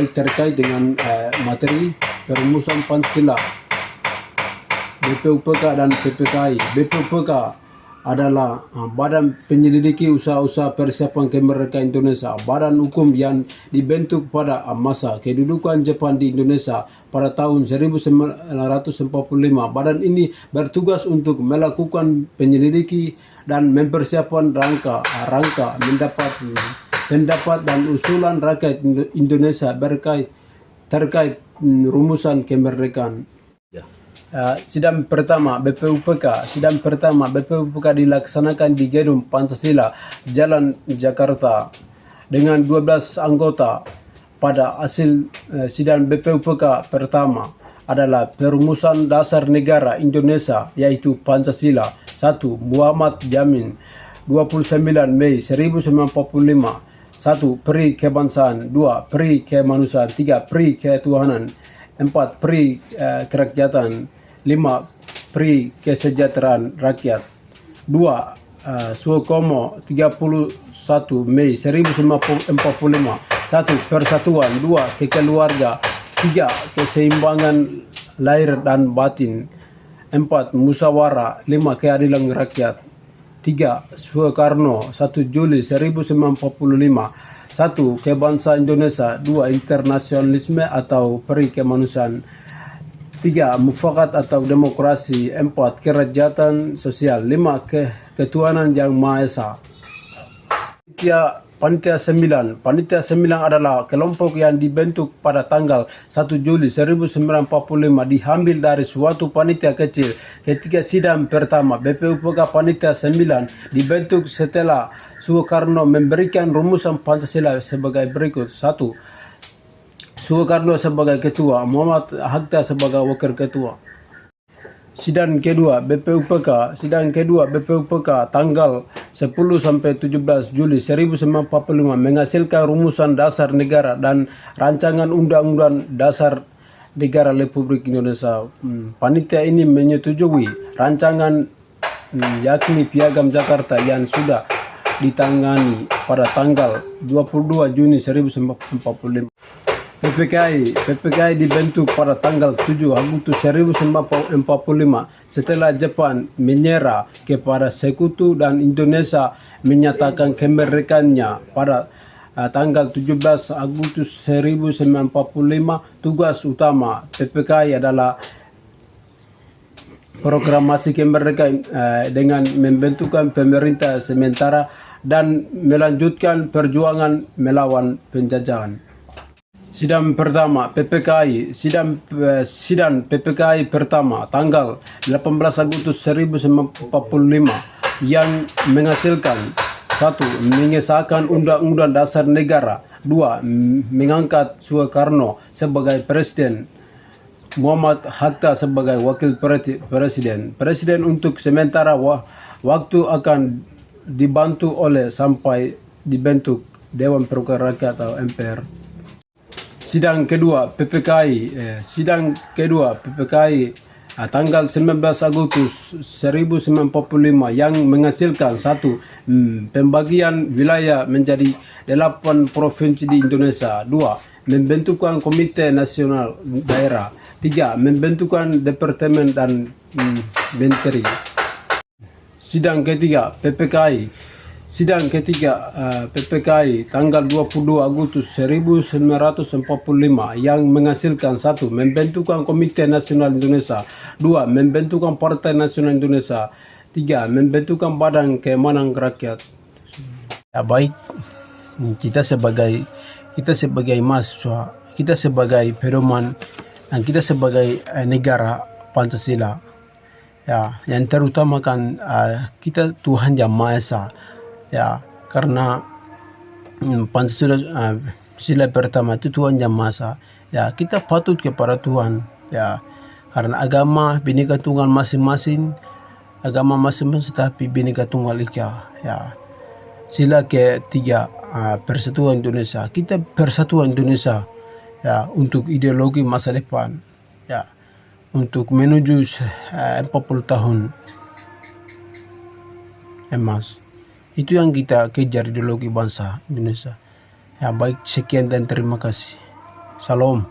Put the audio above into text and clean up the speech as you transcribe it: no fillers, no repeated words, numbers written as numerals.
baik terkait dengan materi perumusan Pancasila, BPUPK dan PPKI. BPUPK adalah badan penyelidiki usaha-usaha persiapan kemerdekaan Indonesia, badan hukum yang dibentuk pada masa kedudukan Jepang di Indonesia pada tahun 1945. Badan ini bertugas untuk melakukan penyelidiki dan mempersiapkan rangka mendapat pendapat dan usulan rakyat Indonesia terkait rumusan kemerdekaan. Sidang pertama BPUPK dilaksanakan di Gedung Pancasila, Jalan Jakarta, dengan 12 anggota. Pada hasil sidang BPUPK pertama adalah perumusan dasar negara Indonesia, yaitu Pancasila. 1. Muhammad Jamin, 29 Mei 1945. 1. Peri kebangsaan. 2. Peri kemanusiaan. 3. Peri ketuhanan. 4. Peri kerakyatan. 5. Peri kesejahteraan rakyat. 2. Suokomo 31 Mei 1945. 1. Persatuan. 2. Kekeluarga. 3. Keseimbangan lahir dan batin. 4. Musyawarah. 5. Keadilan rakyat. 3. Soekarno 1 Juli 1945. 1. Kebangsaan Indonesia. 2. Internasionalisme atau peri kemanusiaan. 3. Mufakat atau demokrasi. 4. Kerakyatan sosial. 5. Ketuhanan yang Maha Esa. Panitia 9 adalah kelompok yang dibentuk pada tanggal 1 Juli 1945, diambil dari suatu panitia kecil. Ketika sidang pertama BPUPK Panitia 9 dibentuk setelah Soekarno memberikan rumusan Pancasila sebagai berikut. 1. Soekarno sebagai ketua, Muhammad Hatta sebagai wakil ketua. Sidang kedua BPUPK tanggal 10 sampai 17 Juli 1945 menghasilkan rumusan dasar negara dan rancangan undang-undang dasar negara Republik Indonesia. Panitia ini menyetujui rancangan yakni Piagam Jakarta yang sudah ditangani pada tanggal 22 Juni 1945. PPKI dibentuk pada tanggal 7 Agustus 1945 setelah Jepang menyerah kepada Sekutu dan Indonesia menyatakan kemerdekaannya pada tanggal 17 Agustus 1945. Tugas utama PPKI adalah proklamasi kemerdekaan dengan membentukkan pemerintah sementara dan melanjutkan perjuangan melawan penjajahan. Sidang pertama PPKI. Sidang PPKI pertama tanggal 18 Agustus 1945 yang menghasilkan 1. Mengesahkan Undang-Undang Dasar Negara. 2. Mengangkat Soekarno sebagai Presiden, Muhammad Hatta sebagai Wakil Presiden. Presiden untuk sementara waktu akan dibantu oleh sampai dibentuk Dewan Perwakilan Rakyat atau MPR. Sidang kedua PPKI tanggal 19 Agustus 1945 yang menghasilkan 1. Pembagian wilayah menjadi 8 provinsi di Indonesia. 2. Membentukkan Komite Nasional Daerah. 3. Membentukkan Departemen dan Menteri. Sidang ketiga PPKI tanggal 22 Agustus 1945 yang menghasilkan 1. Membentukkan Komite Nasional Indonesia. 2. Membentukkan Partai Nasional Indonesia. 3. Membentukkan Badan Keamanan Rakyat. Ya, baik, kita sebagai mahasiswa, kita sebagai pedoman, dan kita sebagai negara Pancasila, ya, yang terutama kan kita Tuhan Yang Maha Esa. Ya, karena Pancasila sila pertama itu Tuhan Yang Maha Esa. Ya, kita patut kepada Tuhan. Ya, karena agama Bhinneka Tunggal masing-masing, tetapi Bhinneka Tunggal Ika. Ya, sila ketiga Persatuan Indonesia. Kita Persatuan Indonesia. Ya, untuk ideologi masa depan. Ya, untuk menuju 40 tahun emas. Itu yang kita kejar, ideologi bangsa Indonesia. Ya, baik, sekian dan terima kasih. Shalom.